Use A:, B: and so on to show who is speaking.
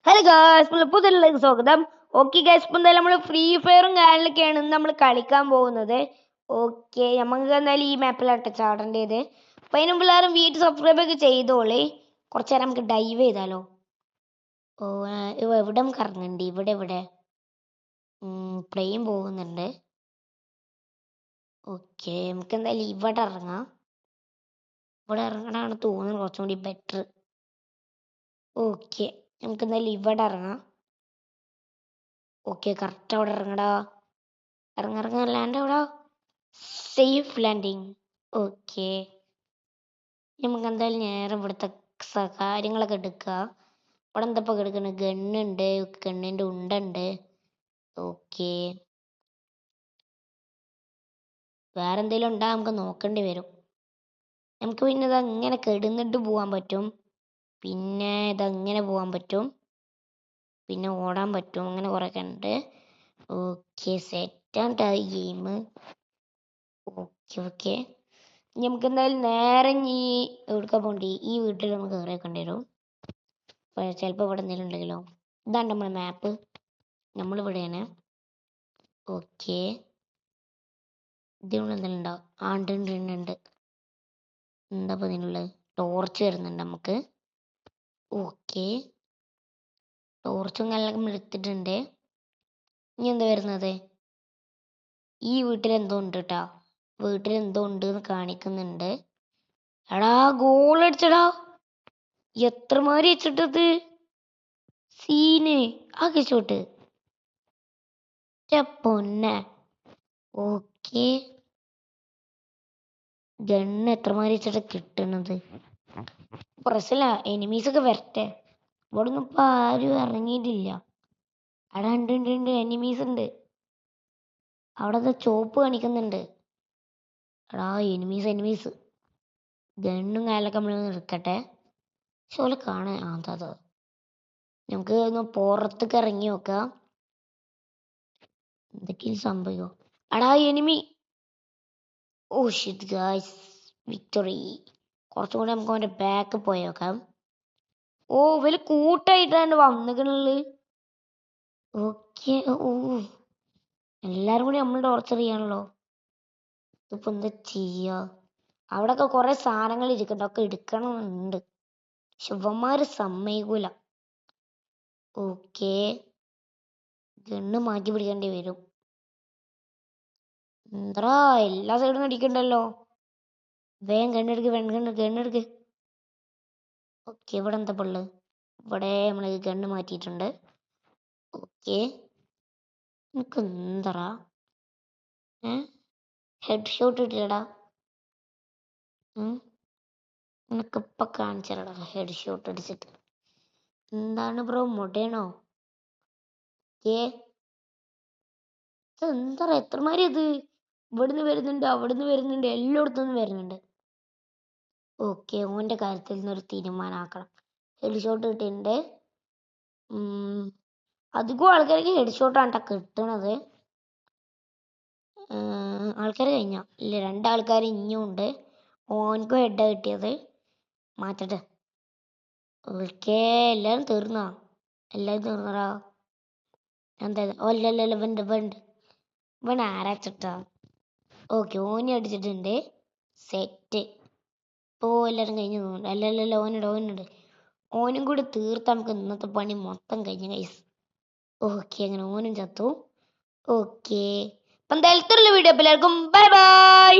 A: Hello guys, നമ്മൾ പുതിയതിലേക്ക് സ്വാഗതം. Okay guys, ഇപ്പം എന്തായാലും നമ്മൾ ഫ്രീ ഫയറും കാര്യങ്ങളൊക്കെയാണ് നമ്മൾ കളിക്കാൻ പോകുന്നത്. ഓക്കെ, നമുക്ക് എന്തായാലും ഈ മാപ്പിലാട്ട് ചാടേണ്ടത്. അപ്പം അതിന് പിള്ളേരും വീട്ടിൽ സബ്സ്ക്രൈബ് ഒക്കെ ചെയ്തോളി. കുറച്ച് നേരം നമുക്ക് ഡൈവ് ചെയ്താലോ. ഓ, ഇവിടെ നമുക്ക് ഇറങ്ങണ്ട്. ഇവിടെ പ്ലെയിൻ പോകുന്നുണ്ട്. ഓക്കെ, നമുക്ക് എന്തായാലും ഇവിടെ ഇറങ്ങാം. ഇവിടെ ഇറങ്ങണതാണ് തോന്നുന്നത് കുറച്ചും കൂടി ബെറ്റർ. ഓക്കെ, നമുക്ക് എന്തായാലും ഇവിടെ ഇറങ്ങാം. ഓക്കെ, കറക്റ്റ് അവിടെ ഇറങ്ങടാ. ഇറങ്ങിറങ്ങ ലാൻഡ് അവിടെ. Safe landing. ഓക്കെ, നമുക്ക് എന്തായാലും നേരെ ഇവിടുത്തെ കാര്യങ്ങളൊക്കെ എടുക്കുക. ഇവിടെ എന്താ ഇപ്പോൾ എടുക്കുന്നത്? ഗണ്ണുണ്ട്, ഗണ്ണിൻ്റെ ഉണ്ടുണ്ട്. ഓക്കെ, വേറെ എന്തെങ്കിലും ഉണ്ടാ നമുക്ക് നോക്കേണ്ടി വരും. നമുക്ക് പിന്നെ ഇത് അങ്ങനെ കെടുന്നിട്ട് പോകാൻ പറ്റും, പിന്നെ ഇതങ്ങനെ പോകാൻ പറ്റും, പിന്നെ ഓടാൻ പറ്റും, അങ്ങനെ കുറേയൊക്കെ ഉണ്ട്. ഓക്കെ, സെറ്റാണ് ഗെയിം. ഓക്കെ നമുക്ക് എന്തായാലും നേരെ ഈ എവിടുക്കാൻ പോകണ്ടി? ഈ വീട്ടിൽ നമുക്ക് കയറി വെക്കേണ്ടി വരും. ചിലപ്പോൾ ഇവിടെ എന്തെങ്കിലും ഉണ്ടെങ്കിലോ. ഇതാണ് നമ്മുടെ മാപ്പ്, നമ്മളിവിടെയാണ്. ഓക്കെ, ഇതിനുള്ള എന്തെങ്കിലും ഉണ്ടോ? ഉണ്ട്. എന്താ ഇപ്പോൾ ഇതിനുള്ളത്? ടോർച്ച് വരുന്നുണ്ട് നമുക്ക്. ഓക്കെ, ടോർച്ചും കാര്യങ്ങളൊക്കെ എടുത്തിട്ടുണ്ട്. ഇനി എന്താ വരുന്നത്? ഈ വീട്ടിലെന്തോ ഉണ്ട് കേട്ടോ. വീട്ടിലെന്തോ ഉണ്ട് എന്ന് കാണിക്കുന്നുണ്ട്. എടാ, ഗോൾ അടിച്ചടാ. എത്രമാരി വെച്ചിട്ടത് സീന് ആകെ ഷോട്ട്. പൊന്നെ. ഓക്കെ, ഗണ്ണ് എത്രമാരി വെച്ചിട്ട് കിട്ടണത്. പ്രശ്നമില്ല, എനിമീസ് ഒക്കെ വരട്ടെ. ഇവിടെ ഒന്നും ഇപ്പൊ ആരും ഇറങ്ങിയിട്ടില്ല. അവിടെ ഉണ്ട് എനിമീസ് ഉണ്ട്. അവിടെ ചോപ്പ് കാണിക്കുന്നുണ്ട്. എടാ, എനിമീസ്. ഗണ്ണും കാലൊക്കെ നമ്മൾ എടുക്കട്ടെ. പക്ഷെ ഓലെ കാണാൻ അതാ. നമുക്ക് ഒന്ന് പുറത്തേക്ക് ഇറങ്ങി നോക്കാം എന്തൊക്കെയും സംഭവിക്കോ. എടാ, enemy. Oh shit guys, victory. കുറച്ചും കൂടെ നമുക്ക് അവൻ്റെ ബാക്ക് പോയി നോക്കാം. ഓ, വലിയ കൂട്ടായിട്ടാണ് വന്നിക്കണുള്ളത്. ഓക്കെ, ഓ എല്ലാരും കൂടി നമ്മൾ ടോർച്ചർ ചെയ്യാണല്ലോ. ഇതിപ്പോ എന്താ ചെയ്യാ? അവിടെയൊക്കെ കുറെ സാധനങ്ങൾ ഇരിക്കണ്ട, ഒക്കെ എടുക്കണമെന്നുണ്ട്. ശിവന്മാര് സമ്മതിക്കൂല. ഓക്കെ, ഗണ്ണ് മാറ്റി പിടിക്കേണ്ടി വരും. എന്താ എല്ലാ സൈഡും അടിക്കണ്ടല്ലോ. വേഗം ഗണ്ണെടുക്ക്. ഓക്കെ, ഇവിടെ എന്താ പള്ളു? ഇവിടെ നമ്മൾ ഗണ്ണ് മാറ്റിയിട്ടുണ്ട്. ഓക്കെ, എനിക്ക് എന്തറാ ഹെഡ് ഷോട്ട് ഇട്ടില്ലടാ. എനിക്കിപ്പം കാണിച്ചടാ ഹെഡ് ഷോട്ട് അടിച്ചിട്ട്. എന്താണ് ബ്രോ, മുടയണോ? ഏ, എന്താ എത്രമാരി ഇത്? ഇവിടുന്ന് വരുന്നുണ്ട്, അവിടുന്ന് വരുന്നുണ്ട്, എല്ലായിടത്തുനിന്നും വരുന്നുണ്ട്. ഓക്കെ, ഓൻ്റെ കാര്യത്തിൽ നിന്നൊരു തീരുമാനമാക്കണം. ഹെഡ് ഷോട്ട് കിട്ടിയിട്ടുണ്ട്. അധികം ആൾക്കാർക്ക് ഹെഡ് ഷോട്ടാണ് കേട്ടോ കിട്ടണത്. ആൾക്കാർ കഴിഞ്ഞ ഇല്ല, രണ്ടാൾക്കാർ ഇനിയും ഉണ്ട്. ഓനക്കും ഹെഡാണ് കിട്ടിയത്. മാറ്റട്ടെ. ഓക്കെ, എല്ലാവരും തീർന്നോ? എല്ലാവരും തീർന്നടാ. എന്താ? ഓ അല്ലല്ല, ഇവൻ ആരാച്ചിട്ടാ. ഓക്കെ, ഓനി അടിച്ചിട്ടുണ്ട്. സെറ്റ്. ഓ, എല്ലാവരും കഴിഞ്ഞു തോന്നുന്നു. അല്ലല്ല, ഓനുണ്ട്. ഓനും കൂടി തീർത്ത് നമുക്ക് ഇന്നത്തെ പണി മൊത്തം കഴിഞ്ഞു ഗൈസ്. ഓക്കെ, അങ്ങനെ ഓനും ചത്തു. ഓക്കെ, അപ്പം എന്തായാലും വീഡിയോ എല്ലാവർക്കും ബൈ ബൈ.